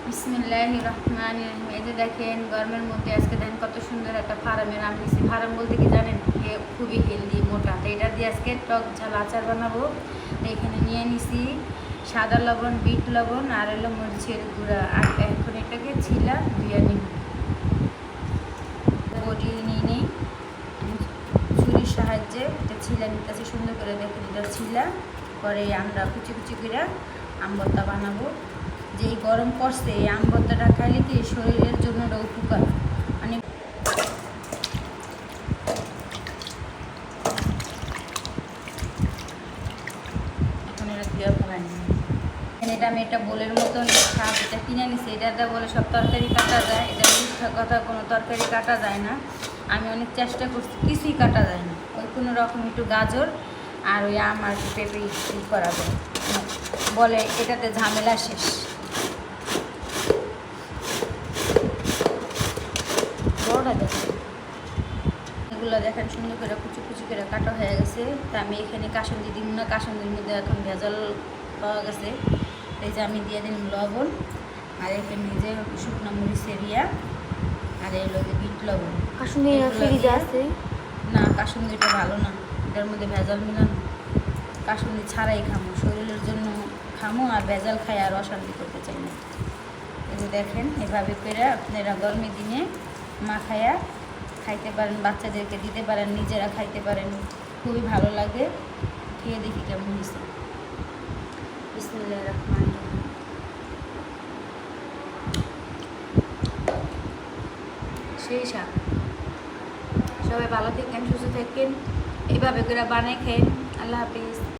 বিসমিল্লাহির রহমানির রহিম। এই যে দেখেন গরমের মধ্যে আজকে দেখেন কত সুন্দর একটা ফার্মের আম নিয়েছি। ফার্ম বলতে কি জানেন, খুবই হেলদি মোটা। তো এটা দিয়ে আজকে টক ঝাল আচার বানাবো। এখানে নিয়ে নিছি সাদা লবণ, বিট লবণ আর হলো মরিচের গুঁড়া। আর এখন এটাকে ছিলা ধুয়ে নিই, গড়িয়ে নিয়ে নিই ছুরির সাহায্যে। এটা ছিলা নিতেছি সুন্দর করে। দেখেন এটা ছিলা পরে আমরা কুচি কুচি করে আম ভর্তা বানাবো। যে গরম পড়ছে এই আম ভর্তাটা খাইলে কি শরীরের জন্য এটা উপকার। মানে এখন এটা ধুয়ে ফেলাই এটা আমি একটা বোলের মতন শাক এটা কিনে নিছি। এটা বলে সব তরকারি কাটা যায়, এটা মিথ্যা কথা, কোনো তরকারি কাটা যায় না। আমি অনেক চেষ্টা করছি, কিছুই কাটা যায় না। ওই কোনো রকম একটু গাজর আর ওই আম আর পেঁপে করা যায়, বলে এটাতে ঝামেলা শেষ। এগুলো দেখেন সুন্দর করে কুচি কুচি করে কাটা হয়ে গেছে। তা আমি এখানে কাসুন্দি দিব না, কাসুন্দির মধ্যে এখন ভেজাল পাওয়া গেছে। এই যে আমি দিয়ে দিলাম লবণ, আর এখানে যে শুকনো মরিচের ইয়া, আর এই যে বিট লবণ। কাসুন্দি ফ্রিজে আছে না, কাসুন্দিটা ভালো না, এটার মধ্যে ভেজাল মিলানো। কাসুন্দি ছাড়াই খামো, শরীরের জন্য খামো, আর ভেজাল খাই আর অশান্তি করতে চাই না। এই যে দেখেন এভাবে করে আপনারা গরমের দিনে মাখায়া খাইতে পারেন, বাচ্চাদেরকে দিতে পারেন, নিজেরা খাইতে পারেন, খুবই ভালো লাগে। খেয়ে দেখি কেমন হয়েছে। বিসমিল্লাহির রহমানির রহিম। সেই শাক। সবাই ভালো থাকেন, সুস্থ থাকেন, এইভাবে করে বানাই খেন। আল্লাহ হাফিজ।